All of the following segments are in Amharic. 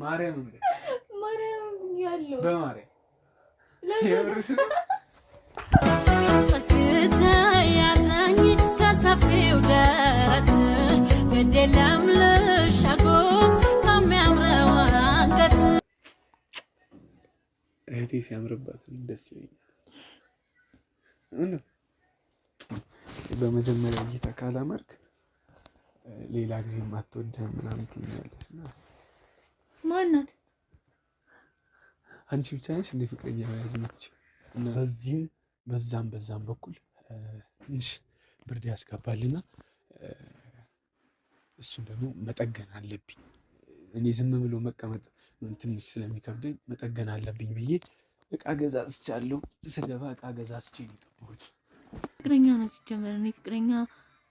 ማርያም ያለው በማርያም የብርሽ ያዘኝ ከሰፊው ደረት በደለም ለሻጎት ከሚያምረው አንገት እህቴ ሲያምርባት ደስ ይለኛል። በመጀመሪያ እይታ ካላማርክ ሌላ ጊዜ ማትወደም ምናምን ትይኛለሽ እና ማናት አንቺ ብቻ ነሽ እንደ ፍቅረኛ መያዝ የምትችይው እና በዛም በኩል ትንሽ ብርድ ያስገባልና እሱን ደግሞ መጠገን አለብኝ። እኔ ዝም ብሎ መቀመጥ ትንሽ ስለሚከብደኝ መጠገን አለብኝ ብዬ እቃ ገዛዝቻለሁ። ስገባ እቃ ገዛዝቼ የገባሁት ፍቅረኛ ናት። ጀመረ እኔ ፍቅረኛ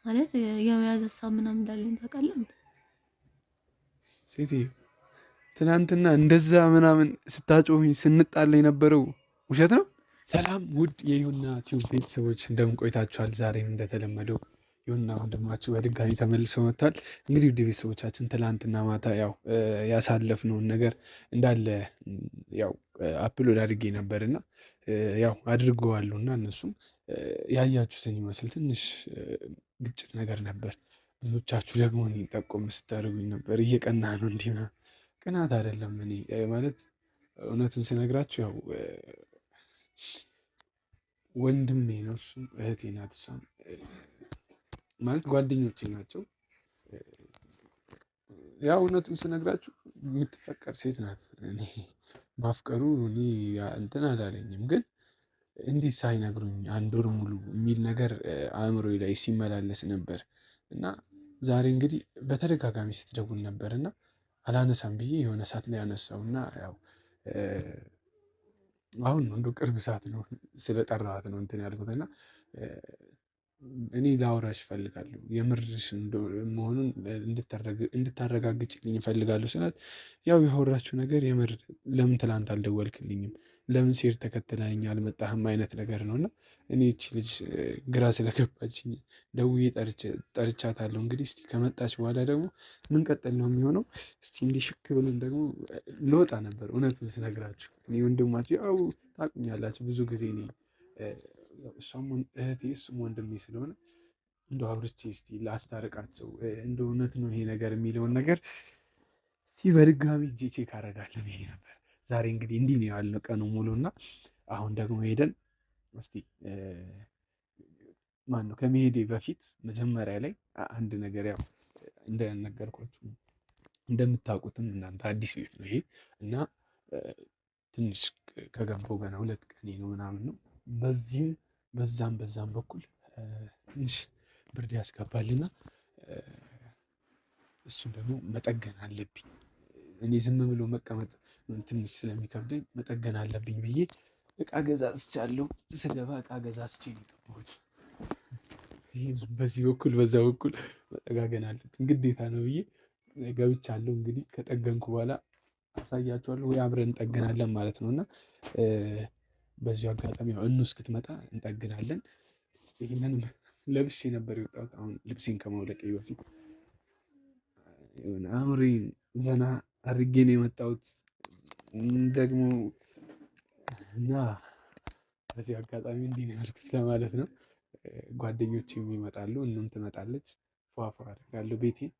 ማለት የመያዝ ሀሳብ ምናምን እንዳለኝ ታውቃለህ? ሴትዮ ትናንትና እንደዛ ምናምን ስታጮሁኝ ስንጣላ የነበረው ውሸት ነው። ሰላም ውድ የዩና ቲዩብ ቤተሰቦች እንደምን ቆይታችኋል? ዛሬም እንደተለመደው ዩና ወንድማችሁ በድጋሚ ተመልሰው መጥቷል። እንግዲህ ውድ ቤተሰቦቻችን ትላንትና ማታ ያው ያሳለፍነውን ነገር እንዳለ ያው አፕሎድ አድርጌ ነበርና ያው አድርገዋሉ እና እነሱም ያያችሁትን ይመስል ትንሽ ግጭት ነገር ነበር። ብዙዎቻችሁ ደግሞ እኔ ጠቆም ስታደርጉኝ ነበር እየቀና ነው እንዲህ ነው። ቅናት አይደለም። እኔ ማለት እውነቱን ስነግራችሁ ያው ወንድሜ ነው እሱ፣ እህቴ ናት እሷም ማለት ጓደኞቼ ናቸው። ያው እውነቱን ስነግራችሁ የምትፈቀር ሴት ናት። እኔ ማፍቀሩ እኔ እንትን አላለኝም፣ ግን እንዴት ሳይነግሩኝ አንድ ወር ሙሉ የሚል ነገር አእምሮዬ ላይ ሲመላለስ ነበር እና ዛሬ እንግዲህ በተደጋጋሚ ስትደውል ነበር እና አላነሳም ብዬ የሆነ ሰዓት ላይ ያነሳው እና ያው አሁን ነው እንደው ቅርብ ሰዓት ነው ስለጠራኋት ነው እንትን ያልኩት እና እኔ ላወራሽ እፈልጋለሁ የምርሽ መሆኑን እንድታረጋግጭልኝ እፈልጋለሁ ስላት ያው ያወራችሁ ነገር የምር ለምን ትላንት አልደወልክልኝም? ለምን ሴት ተከትለኸኝ አልመጣህም? አይነት ነገር ነው እና እኔ እቺ ልጅ ግራ ስለገባችኝ ደውዬ ጠርቻታለሁ። እንግዲህ እስቲ ከመጣች በኋላ ደግሞ ምን ቀጠል ነው የሚሆነው። እስቲ እንዲህ ሽክ ብለን ደግሞ ልወጣ ነበር እውነቱን ስነግራችሁ። እኔ ወንድማችሁ ያው ታውቁኛላችሁ ብዙ ጊዜ እኔ እሷም እህቴ እሱም ወንድሜ ስለሆነ እንደው አውርቼ እስቲ ላስታርቃቸው እንደው እውነት ነው ይሄ ነገር የሚለውን ነገር እስቲ በድጋሚ እጄ ቼክ አደርጋለሁ ብዬ ነበር። ዛሬ እንግዲህ እንዲህ ነው ያልነው ቀኑ ሙሉ እና አሁን ደግሞ ሄደን እስቲ ማነው ከመሄዴ በፊት መጀመሪያ ላይ አንድ ነገር ያው እንደነገርኳችሁ እንደምታውቁትም እናንተ አዲስ ቤት ነው ይሄ እና ትንሽ ከገባሁ ገና 2 ቀኔ ነው ምናምን ነው። በዛም በኩል ትንሽ ብርድ ያስገባልና እሱን ደግሞ መጠገን አለብኝ። እኔ ዝም ብሎ መቀመጥ ትንሽ ስለሚከብደኝ መጠገን አለብኝ ብዬ እቃ ገዛዝቻለሁ። ስገባ እቃ ገዛዝቼ የገባሁት ይሄ በዚህ በኩል በዛ በኩል መጠጋገን አለብኝ ግዴታ ነው ብዬ ገብቻለሁ። እንግዲህ ከጠገንኩ በኋላ አሳያችኋለሁ ወይ አብረን እንጠግናለን ማለት ነው እና በዚሁ አጋጣሚ ያው እስክትመጣ እንጠግናለን። ይሄንን ለብሼ ነበር የወጣሁት። አሁን ልብሴን ከማውለቄ በፊት አእምሮዬን ዘና አድርጌ ነው የመጣሁት ደግሞ እና በዚህ አጋጣሚ እንዲህ ነው ያልኩት ለማለት ነው። ጓደኞቼም ይመጣሉ፣ እኑም ትመጣለች። ፏፏ አደርጋለሁ ቤቴን።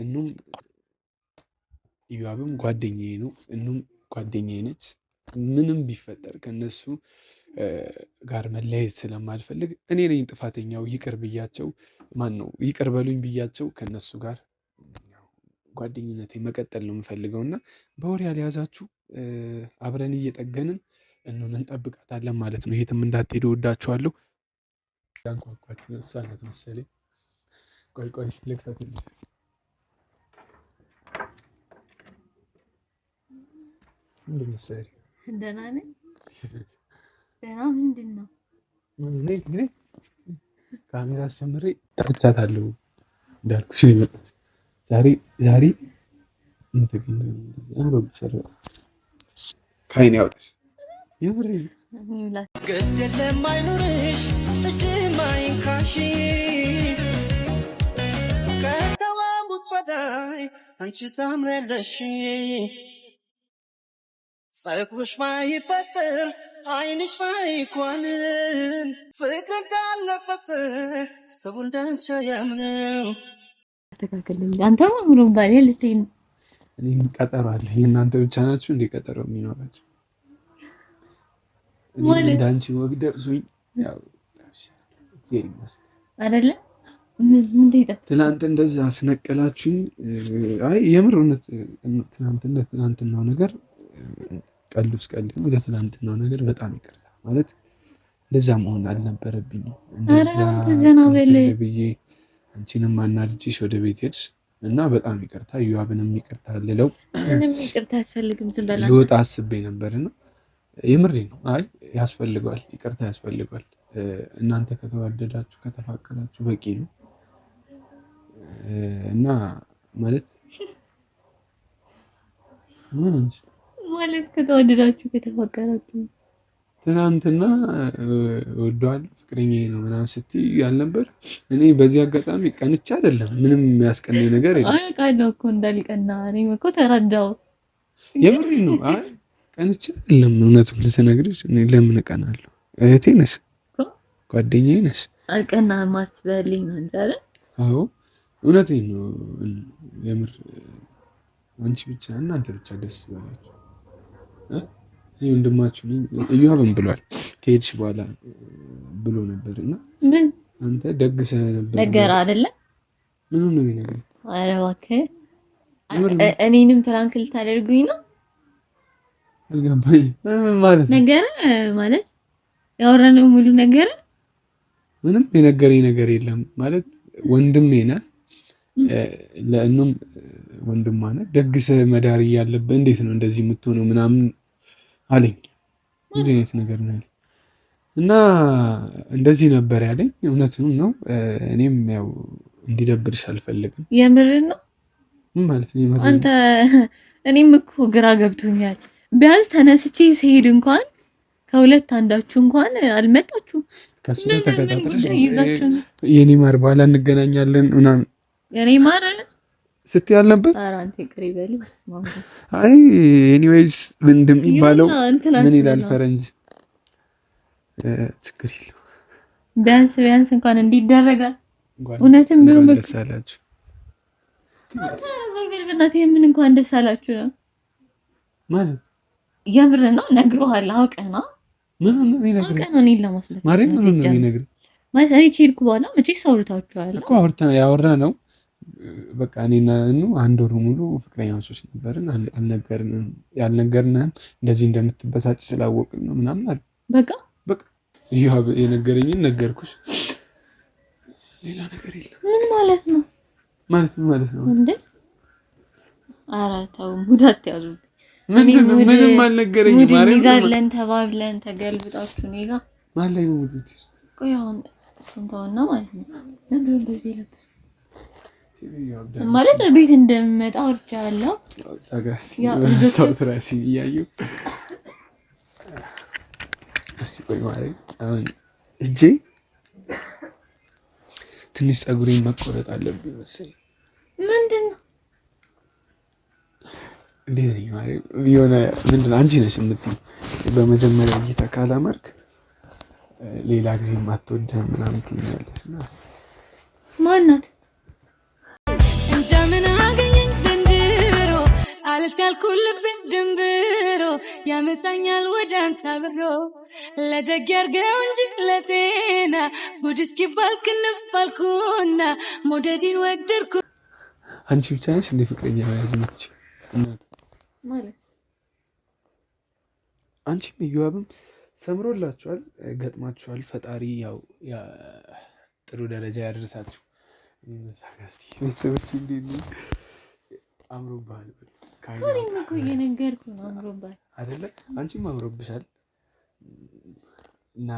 እኑም ኢዮአብም ጓደኛዬ ነው፣ እኑም ጓደኛዬ ነች። ምንም ቢፈጠር ከነሱ ጋር መለያየት ስለማልፈልግ እኔ ነኝ ጥፋተኛው። ይቅር በሉኝ ብያቸው ከነሱ ጋር ጓደኝነቴ መቀጠል ነው የምፈልገው እና በወሬ ያልያዛችሁ አብረን እየጠገንን እንጠብቃታለን ማለት ነው። የትም እንዳትሄዱ፣ ወዳችኋለሁ። ያንኳኳች ነው እሷ ናት መሰለኝ። ቆይ ልክፈትልሽ። ምንድን መሰለኝ ደህና ነኝ። ደህና ምንድን ነው? ካሜራ አስጀምሬ ጠርቻታለሁ እንዳልኩሽ የመጣች ዛሬ ከዓይኔ ያውጥሽ የምሬ ገደለም አይኑርሽ እጅ ማይንካሽ ከተዋቡት በላይ አንቺ ታምሪያለሽ ጸጉርሽ ማይፈጠር አይንሽ ማይኳንን ፍቅር ካለበሰ ሰው እንዳንቺ ያምነው አስተካክልልኝ። አንተማ አምሮብሃል ልትይ ነው። እኔም ቀጠሮ አለኝ። እናንተ ብቻ ናችሁ እንደ ቀጠሮ የሚኖራችሁ? እኔም እንዳንቺ ወግ ደርሶኝ ያው እግዚአብሔር ይመስገን አይደለ? ምን ትይጣ ትናንት እንደዛ አስነቀላችሁኝ። አይ የምር እውነት ትናንትናው ነገር ቀልዱስ ቀልድ ነው። ለትናንትናው ነገር በጣም ይቅርታ ማለት እንደዛ መሆን አልነበረብኝም። እንደዛ ብዬ አንቺንም አናድጄሽ ወደ ቤት ሄድሽ እና በጣም ይቅርታ። ዩአብንም ይቅርታ ልለው ምንም ይቅርታ አያስፈልግም። ትበላ ልወጣ አስቤ ነበርና የምሬ ነው። አይ ያስፈልገዋል፣ ይቅርታ ያስፈልገዋል። እናንተ ከተዋደዳችሁ ከተፋቀራችሁ በቂ ነው እና ማለት ምን እንጂ ማለት ከተዋደዳችሁ ከተፋቀራችሁ ትናንትና ወዷል ፍቅረኛዬ ነው ምናምን ስትይ ያልነበር? እኔ በዚህ አጋጣሚ ቀንቼ አይደለም፣ ምንም የሚያስቀናኝ ነገር የለም። አይ ቃለው እኮ እንዳልቀና እኔም እኮ ተረዳው። የምሬ ነው። አይ ቀንቼ አይደለም። እውነቱን ልትነግርሽ እኔ ለምን እቀናለሁ? እህቴ ነሽ፣ ጓደኛዬ ነሽ። አልቀና ማስበልኝ ነው እንጂ አይደል? አዎ እውነቴን ነው። የምር አንቺ ብቻ እናንተ ብቻ ደስ ይበላችሁ። እኔ ወንድማችሁ ነኝ። እዩአብም ብሏል ከሄድሽ በኋላ ብሎ ነበርና ምን አንተ ደግሰህ ነበር ነገር አይደለ? ምንም ነው የሚነግረኝ። ኧረ እባክህ እኔንም ፕራንክ ልታደርጉኝ ነው? አልገባኝም። ምን ማለት ነው? ነገር ማለት ያወራነው ሙሉ ነገር ምንም የነገረኝ ነገር የለም። ማለት ወንድሜ ነህ፣ ለእኑም ወንድሟ ነህ። ደግሰህ መዳር እያለብህ እንዴት ነው እንደዚህ የምትሆነው ምናምን አለኝ። እዚህ አይነት ነገር ነው እና እንደዚህ ነበር ያለኝ። እውነቱን ነው። እኔም ያው እንዲደብርሽ አልፈልግም። የምርን ነው? ምን ማለት ነው የምርን? አንተ እኔም እኮ ግራ ገብቶኛል። ቢያንስ ተነስቼ ሲሄድ እንኳን ከሁለት አንዳችሁ እንኳን አልመጣችሁም። ከሱ ጋር ተከታተለሽ የኔ ማር በኋላ እንገናኛለን ምናምን የኔ ማር ስትይ አልነበር? ኧረ አንተ ቅሪ በል። አይ ኤኒዌይስ ምን እንደሚባለው ምን ይላል ፈረንጅ? ችግር የለውም። ቢያንስ እንኳን እንዲደረጋል። እውነትም ቢሆን ደስ አላችሁ። በእናትህ ምን እንኳን ደስ አላችሁ ነው ማለት የምር ነው። ነግሮሃል አውቀህ ነው። ምን ነው የሚነግረኝ? አውቀህ ነው እኔን ለማስለፈፍ ማርያም ምን ነው የሚነግረኝ? ማለት እኔ ከሄድኩ በኋላ መቼስ አውርታችኋል እኮ አውርተን ያወራ ነው። በቃ እኔና አንድ ወር ሙሉ ፍቅረኛሞች ነበርን። ያልነገርንህም እንደዚህ እንደምትበሳጭ ስላወቅን ነው ምናምን አለ። በቃ ዩአብ የነገረኝን ነገርኩሽ። ሌላ ነገር የለም። ምን ማለት ነው? ማለት ነው እንዴ? ኧረ ተው ሙዳት ያዙ። ምንም አልነገረኝም። ሙድ እንይዛለን ተባብለን ተገልብጣችሁ እኔ ጋር ማን ላይ ነው ሙድ? ቆይ አሁን እሱን ተውና ማለት ነው ለምን እንደዚህ ለብስ ማለት ቤት እንደምመጣ አውርቻለሁ። ሳጋስቲ ስታውት ራሲ እያየሁ እስቲ ቆይ ማለት አሁን እጄ ትንሽ ፀጉሬን መቆረጥ አለብኝ መሰለኝ። ምንድን ነው እንዴት ነው ማለት የሆነ ምንድን ነው አንቺ ነሽ የምትይኝ በመጀመሪያ እይታ ካላማርክ ሌላ ጊዜ ማትወደም ምናምን ትይኛለሽ እና ማናት ጀምን አገኘኝ ዘንድሮ አልቻልኩም ልቤን ድንብሮ ያመጣኛል ወደ አንተ አብሮ ለደግ ያርገው እንጂ ለጤና ጉድ እስኪባል ክንፋልኩና ሞደዲን ወደድኩ። አንቺ ብቻ ነሽ እንደ ፍቅረኛ መያዝ የምትችይው እናት ማለት አንቺም እዩአብም ሰምሮላችኋል፣ ገጥማችኋል። ፈጣሪ ያው ጥሩ ደረጃ ያደርሳችሁ። እንዛጋስቲ ቤተሰቦች እንዴት ነው? አምሮብሃል። ከኔም እኮ እየነገርኩህ ነው። አምሮብሃል አይደለ? አንቺም አምሮብሻል። እና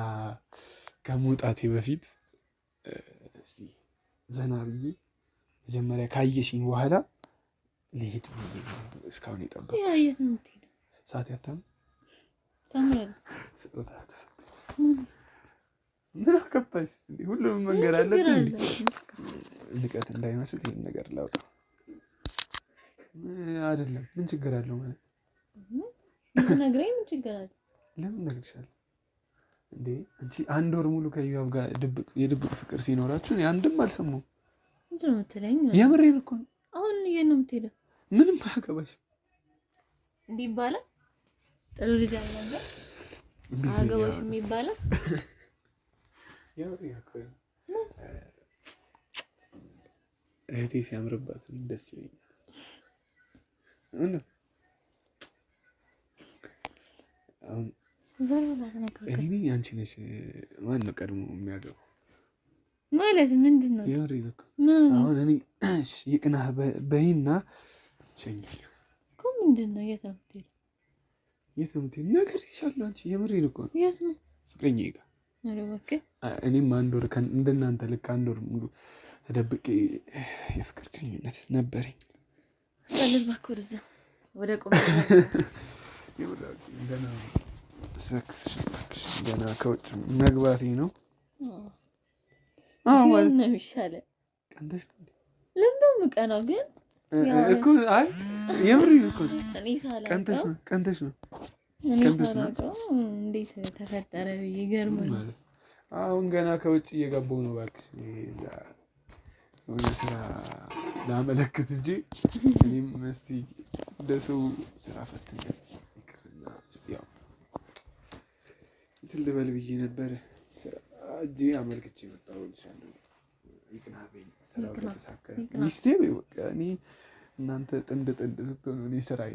ከመውጣቴ በፊት እስቲ ዘና ብዬ መጀመሪያ ካየሽኝ በኋላ ልሄድ ብዬ እስካሁን የጠበቅኩሽ። ያ የት ነው የምትሄደው? ሰዓት ያታም ታምራለህ። ስጦታ ተሰጠኝ። ምን አገባሽ? ሁሉንም መንገድ አለብኝ። ንቀት እንዳይመስል ይሄን ነገር ላውጣ አይደለም። ምን ችግር አለው ማለት ነግረኝ ምን ችግር አለ? ለምን እነግርሻለሁ እንዴ? አንቺ አንድ ወር ሙሉ ከዮብ ጋር የድብቅ ፍቅር ሲኖራችሁ አንድም አልሰማሁም። ምንድን ነው የምትለኝ? የምሬን እኮ ነው። አሁን የት ነው የምትሄደው? ምንም አያገባሽም እንዲህ ይባላል? ጥሩ ልጅ አልነበር አያገባሽም ይባላል? የምሬን እኮ ነው። እህቴ ሲያምርባት ደስ ይለኛል። አሁን እኔ ነኝ አንቺ ነሽ ማን ነው ቀድሞ የሚያገባው ማለት ምንድን ነው? የምሬን እኮ አሁን እኔ ይቅናህ በይና ሸኝ እኮ ምንድን ነው? የት ነው የምትሄደው? የት ነው የምትሄደው? ነግሬሻለሁ። አንቺ የምሬን እኮ ነው። የት ነው? ፍቅረኛዬ ጋር። እኔም አንድ ወር እንደናንተ ልክ አንድ ወር ሙሉ ተደብቄ የፍቅር ግንኙነት ነበረኝ። ቀልል እባክህ ወደዛ ወደ ቆም ገና ከውጭ መግባቴ ነው። ማለት ነው የሚሻለው። ቀንተሽ ለምን ነው የምቀናው? ግን እኮ አይ የምሬን እኮ ቀንተሽ ነው እንዴት ተፈጠረ ብዬ ገርሞኝ ማለት ነው። አሁን ገና ከውጭ እየገባሁ ነው። እባክሽ ወደ ስራ ላመለክት እንጂ እኔም እስቲ እንደሰው ስራ ፈትኝ ይቅርና እስቲ ያው እንትን ልበል ብዬ ነበር። ስራ እጄ አመልክቼ መጣሁ። ልሻለሁ ይቅናበኝ ስራው ተሳካ። ሚስቴ በቃ እኔ እናንተ ጥንድ ስትሆኑ እኔ ስራዬ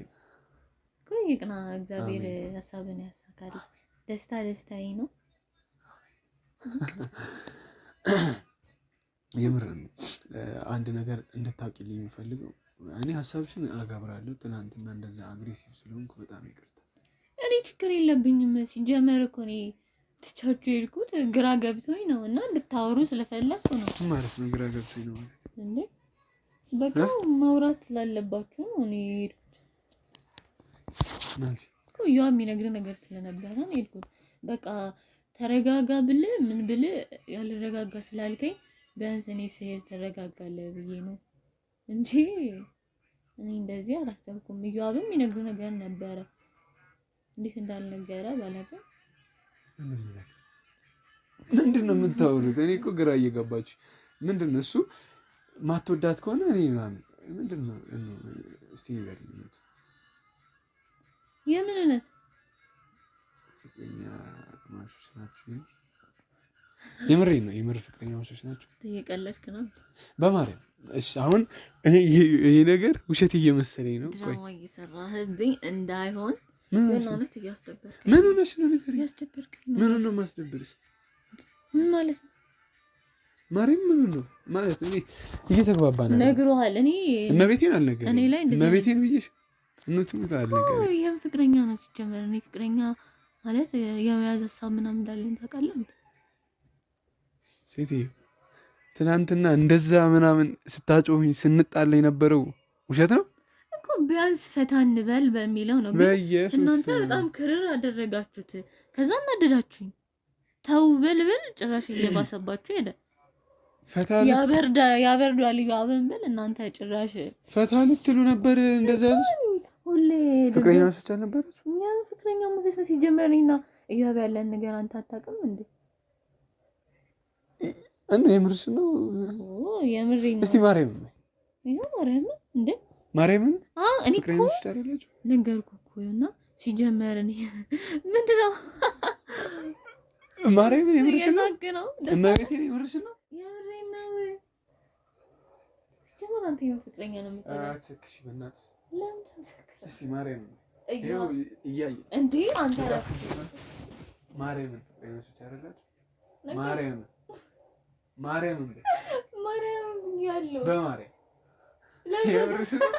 እኮ ይቅና። እግዚአብሔር ሀሳብን ያሳካል። ደስታ ደስታዬ ነው። የምር አንድ ነገር እንድታውቂልኝ የምፈልገው እኔ ሀሳብሽን አጋብራለሁ። ትናንትና እንደዛ አግሬሲቭ ስለሆንኩ በጣም ይቅርታ። እኔ ችግር የለብኝም። ሲጀመር እኮ እኔ ትቻችሁ የሄድኩት ግራ ገብቶኝ ነው እና እንድታወሩ ስለፈለኩ ነው ማለት ነው። ግራ ገብቶኝ ነው ማለት እንዴ? በቃ ማውራት ስላለባችሁ ነው እኔ የሄድኩት ማለት እኮ። ያው የሚነግር ነገር ስለነበረ ነው የሄድኩት። በቃ ተረጋጋ ብልህ ምን ብልህ ያልረጋጋ ስላልከኝ ቢያንስ እኔ ስሄድ ተረጋጋለህ ብዬ ነው እንጂ እኔ እንደዚህ አላሰብኩም። ያውም የሚነግር ነገር ነበረ። እንዴት እንዳልነገረ ባላውቅም ምንድን ነው የምታወሩት? እኔ እኮ ግራ እየገባችሁ ምንድን ነው እሱ ማትወዳት ከሆነ እኔ ምናምን ምንድን ነው እስቲ ንገሪኝ። የምን እውነት? ፍቅረኛ ማቾች ናቸው? የምሬን ነው። የምር ፍቅረኛ ማቾች ናቸው? እየቀለድክ ነው በማርያም። እሺ አሁን ይሄ ነገር ውሸት እየመሰለኝ ነው። ቆይ ድራማ እየሰራህብኝ እንዳይሆን ምን ሆነሽ ነው? ነገር ያስደበርከኝ ነው። ምን ነው ማስደበርሽ? ምን ማለት ነው? ማርያም ምን ነው ማለት እኔ እየተግባባን ነው። ነግሮሃል? እኔ እመቤቴን አልነገረኝም። እኔ ላይ እመቤቴን ብዬሽ እንትን አልነገረኝም። ይሄን ፍቅረኛ ነው ሲጀመር። እኔ ፍቅረኛ ማለት የመያዝ ሀሳብ ምናምን እንዳለኝ ታውቃለህ እንዴ? ሴትዬ ትናንትና እንደዛ ምናምን ስታጮሁኝ ስንጣላ የነበረው ውሸት ነው እኮ። ቢያንስ ፈታ እንበል በሚለው ነው። ግን እናንተ በጣም ክርር አደረጋችሁት። ከዛ እናደዳችሁኝ። ተው በልበል ጭራሽ እየባሰባችሁ ሄደ። ፈታ ያበርዳል ያብን ብል እናንተ ጭራሽ ፈታ ልትሉ ነበር። እንደዛ ሁሌ ፍቅረኛ መስሎሽ አልነበረች? እኛም ፍቅረኛ መስሎሽ ነው ሲጀመርና እያብ ያለን ነገር አንተ አታውቅም እንዴ? እና የምርሽ ነው? የምሬን ነው። እስቲ ማርያም ይሄ ማርያም እንዴ? ማርያም እኔ ፍቅረኛ መስሎሽ አይደለች? ነገርኩህ እኮ እና ሲጀመር እኔ ምንድነው ማርያም የምርሽ ነው? እመቤቴ የምርሽ ነው? የምሬን ነው። ሲጀመር አንተ የምን ፍቅረኛ ነው የምትለው? አትሰክሽ በእናትሽ። ለምን ተሰክሽ? እስቲ ማርያም ይሄው እያየ እንዴ አንተ ማርያም ፍቅረኛ መስሎሽ አይደለች? ማርያም ያለው በማርያም የምርሽ ነው?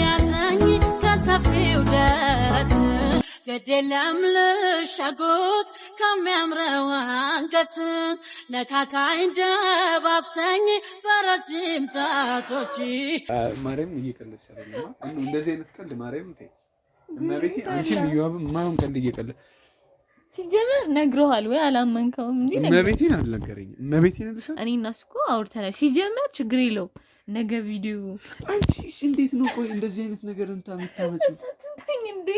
ያዘኝ ከሰፊው ደረት ገደለም ልሻጎት ከሚያምረው አንገት ነካካኝ ደባብሰኝ በረጅም ጣቶች። ማርያም እየቀለድሽ አይደለም? እንደዚህ አይነት ቀልድ ማርያም ተይ። እመቤቴ አንቺም እየዋብም ማን ቀልድ እየቀለድ ሲጀመር ነግሮሃል ወይ አላመንከውም እንዴ? እመቤቴን አልነገረኝም። እመቤቴን ልሻል እኔ እና እሱ እኮ አውርተናል። ሲጀመር ችግር የለውም ነገ ቪዲዮ አንቺስ እንዴት ነው? ቆይ እንደዚህ አይነት ነገር የምታመጪው ሰጥተኝ እንዴ?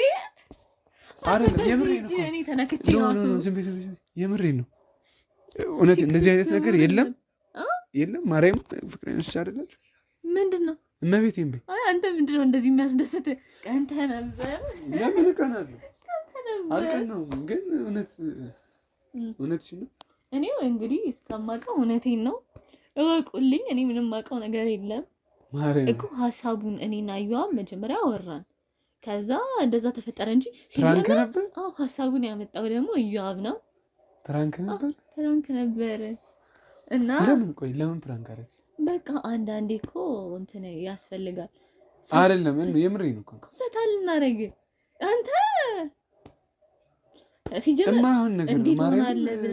አይደለም የምሬን ነው። እኔ ተነክቼ ራሱ ዝም በይ የምሬን ነው። እውነት እንደዚህ አይነት ነገር የለም የለም። ማርያም ፍቅረኞች አይደላችሁ? ምንድነው እመቤቴን በይ። አይ አንተ ምንድነው እንደዚህ የሚያስደስት? ቀንተህ ነበር። ለምን እቀናለሁ? አልቀናውም፣ ግን እውነትሽን ነው። እኔ እንግዲህ እስከማውቀው እውነቴን ነው። እወቁልኝ። እኔ ምንም የማውቀው ነገር የለም እኮ። ሀሳቡን እኔና አዩአብ መጀመሪያ አወራን፣ ከዛ እንደዛ ተፈጠረ እንጂ ፕራንክ ነበር። አዎ ሀሳቡን ያመጣው ደግሞ አዩአብ ነው። ፕራንክ ነበር እና ለምን ፕራንክ አደረግሽ? በቃ አንዳንዴ እኮ እንትን ያስፈልጋል አይደለም? የምሬን እኮ ፈታል እናደርግ አንተ ሲጀምር እንዴት ሆናለህ?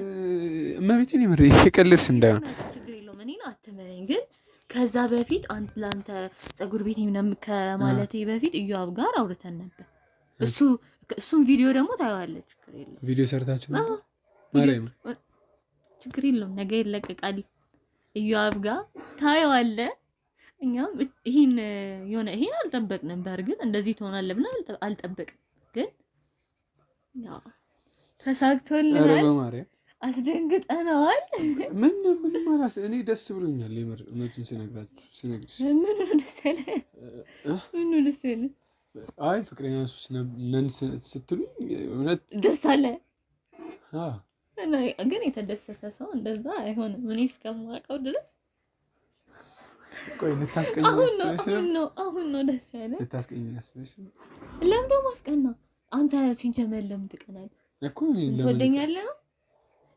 እመቤቴን የምሬ የቀለድሽ እንዳይሆን ችግር የለውም። እኔን አትመነኝ። ግን ከዛ በፊት ለአንተ ፀጉር ቤት ምናምን ከማለቴ በፊት እዩአብ ጋር አውርተን ነበር። እሱን ቪዲዮ ደግሞ ታየዋለህ። ችግር የለውም። ቪዲዮ ሰርታችሁ ነበር? ማርያም ችግር የለውም። ነገ ይለቀቃል። እዩአብ ጋር ታየዋለህ። እኛም ይሄን አልጠበቅንም። በእርግጥ እንደዚህ ትሆናለህ ብለን አልጠበቅንም። ግን ያው ተሳክቶልናል። አስደንግጠናል። ምን ማለት እኔ ደስ ብሎኛል። የምር እውነቱን ስነግርሽ ምን ደስ ያለ አይ ፍቅረኛ ነን ስትሉኝ እውነት ደስ አለ። ግን የተደሰተ ሰው እንደዛ አይሆንም። እኔ እስከማውቀው ድረስ ቆይ ልታስቀኝ አሁን ነው ደስ ያለ። ልታስቀኝ ያስበሽ ለምን ደግሞ አስቀና? አንተ ሲጀመር ለምን ትቀናለህ እኮ? ትወደኛለህ ነው?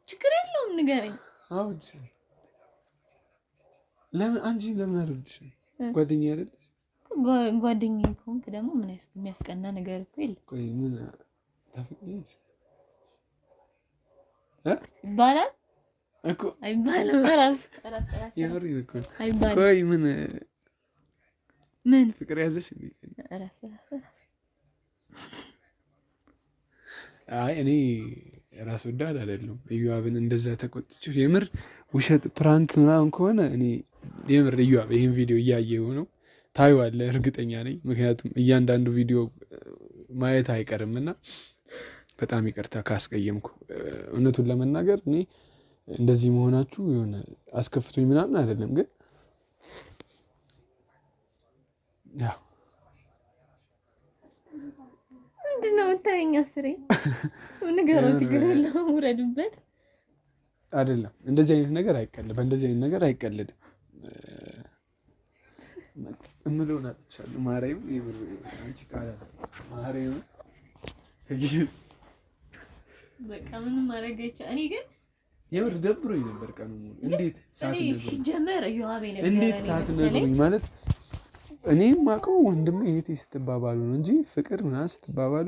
ችግር የለውም ንገረኝ። አዎ ለምን አንቺ ለምን አልወድሽም? ጓደኛዬ አይደለሽ? ጓደኛዬ ከሆንክ ደግሞ ምን የሚያስቀና ነገር እኮ የለም። ቆይ ምን ታፈቅሪኛለሽ ይባላል እኮ? አይባልም። እራስ የምሬን እኮ አይባልም። ቆይ ምን ፍቅር ያዘሽ እንዴ? አይ እኔ ራስ ወዳድ አይደለም። እዩአብን እንደዛ ተቆጥቼው የምር ውሸት ፕራንክ ምናምን ከሆነ እኔ የምር እዩአብ ይሄን ቪዲዮ እያየው ነው ታዩዋለህ፣ እርግጠኛ ነኝ። ምክንያቱም እያንዳንዱ ቪዲዮ ማየት አይቀርምና በጣም ይቅርታ ካስቀየምኩ። እውነቱን ለመናገር እኔ እንደዚህ መሆናችሁ የሆነ አስከፍቶኝ ምናምን አይደለም፣ ግን ያው ምንድነው የምታየኝ? አስሬ ንገረው። ችግር የለውም ውረድበት። አይደለም እንደዚህ አይነት ነገር አይቀልድም። በእንደዚህ አይነት ነገር አይቀልድም። እምለውን አጥቻለሁ። ማርያም ይብር አንቺ ቃል ማርያም በቃ ምንም ማድረግ አይቻልም። እኔ ግን የምር ደብሮኝ ነበር ቀኑ ሙሉ። እንዴት ሲጀመር እዩአብ ነበር እንዴት ሳትነግሩኝ ማለት እኔም ማውቀው ወንድሜ እህቴ ስትባባሉ ነው እንጂ ፍቅር ምናምን ስትባባሉ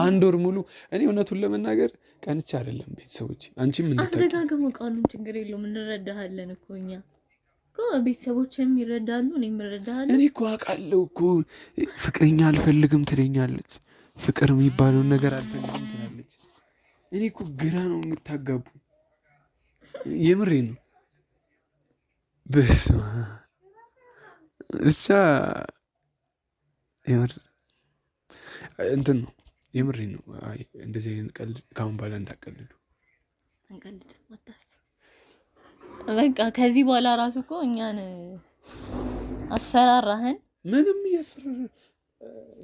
አንድ ወር ሙሉ እኔ እውነቱን ለመናገር ቀንቼ አይደለም። ቤተሰቦች አንቺም አስደጋግመው ቃሉን ችግር የለውም እንረዳሃለን እኮ እኛ እኮ ቤተሰቦችም ይረዳሉ፣ እኔም እረዳሃለሁ። እኔ እኮ አውቃለሁ እኮ ፍቅረኛ አልፈልግም ትለኛለች፣ ፍቅር የሚባለውን ነገር አልፈልግም ትላለች። እኔ እኮ ግራ ነው የምታጋቡ። የምሬን ነው። በስመ አብ ብቻ የምር እንትን ነው። የምሬን ነው። አይ እንደዚህ አይነት ቀልድ ካሁን በኋላ እንዳቀልዱ አንቀልድ ማታስ በቃ ከዚህ በኋላ ራሱ እኮ እኛን አስፈራራህን። ምንም እያስፈራራ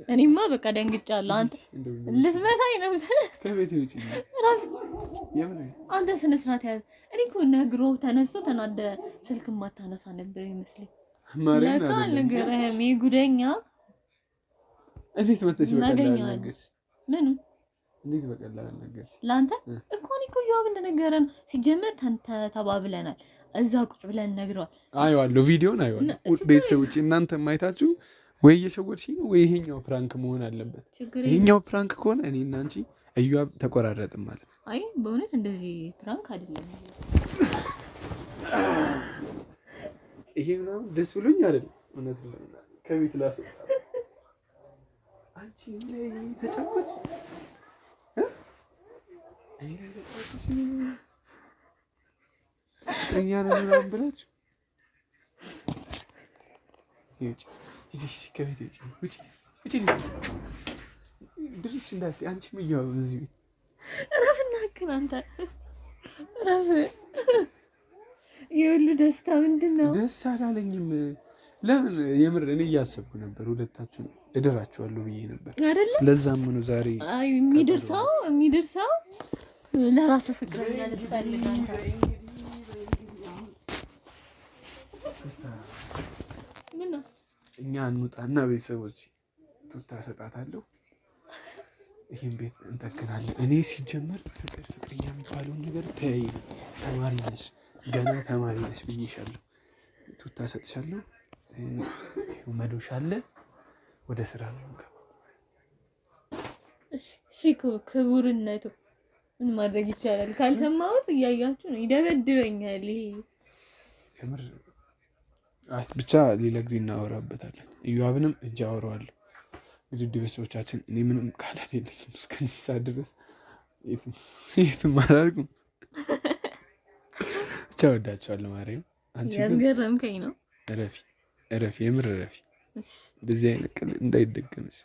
እኔማ በቃ ደንግጫለሁ። አንተ ልትመታኝ ነው ከቤቴ ውጪ ራሱ የምሬን አንተ ስነ ስርዓት ያዝ። እኔ እኮ ነግሮ ተነስቶ ተናደ ስልክ ማታነሳ ነበር ይመስለኝ። ለካ አልነገረህም። ጉደኛ እንዴት መተሽ በቀላል ነገር ምን እንዴት በቀላል ነገር ላንተ እኮ እኔ እኮ እዩአብ እንደነገረን ሲጀመር ተባብለናል። እዛ ቁጭ ብለን ነግረዋል። አየዋለሁ፣ ቪዲዮን አየዋለሁ። ቤተሰቦች እናንተ ማየታችሁ ወይ እየሸወድሽኝ ነው ወይ ይሄኛው ፕራንክ መሆን አለበት። ይሄኛው ፕራንክ ከሆነ እኔ እና አንቺ እዩአብ ተቆራረጥን ማለት ነው። አይ በእውነት እንደዚህ ፕራንክ አይደለም። ይሄ ምናምን ደስ ብሎኝ አይደለም እውነት ነው። ከቤት ላስወጣ አንቺ ነይ ተጫወች ፍቅረኛ ነን ምናምን ብላችሁ ከቤት ውጪ ድርሽ እንዳትዪ አንቺም እያው እዚህ ቤት እረፍና አንተ እረፍ። የሁሉ ደስታ ምንድን ነው? ደስ አላለኝም። ለምን የምር እኔ እያሰብኩ ነበር ሁለታችሁን እድራችኋለሁ ብዬ ነበር አይደለ? ለዛም ነው ዛሬ አይ የሚደርሰው ለራስ ፍቅረኛ ልትፈልግ አንተ ምን ነው? እኛ እንውጣና ቤተሰቦች ቱታ ሰጣታለሁ። ይሄን ቤት እንተክናለን። እኔ ሲጀመር ፍቅረኛ የሚባለውን ነገር ተያይ ተማሪ ነሽ ገና ተማሪ ነሽ ብዬሻለሁ። ቱታ ሰጥሻለሁ። መዶሻ አለ። ወደ ስራ ነው። እሺ ክቡርነቱ ምን ማድረግ ይቻላል? ካልሰማሁት እያያችሁ ነው ይደበድበኛል። ይሄ የምር ብቻ ሌላ ጊዜ እናወራበታለን። እዩአብንም እጅ አወራዋለሁ። እንግዲህ ቤተሰቦቻችን እኔ ምንም ቃላት የለኝም እስከዚህ ሰዓት ድረስ የትም አላልኩም። ብቻ ወዳቸዋለሁ። ማርያም አንቺ ያስገረምከኝ ነው። እረፊ የምር እረፊ። እንደዚህ አይነት ቀልድ እንዳይደገምሽ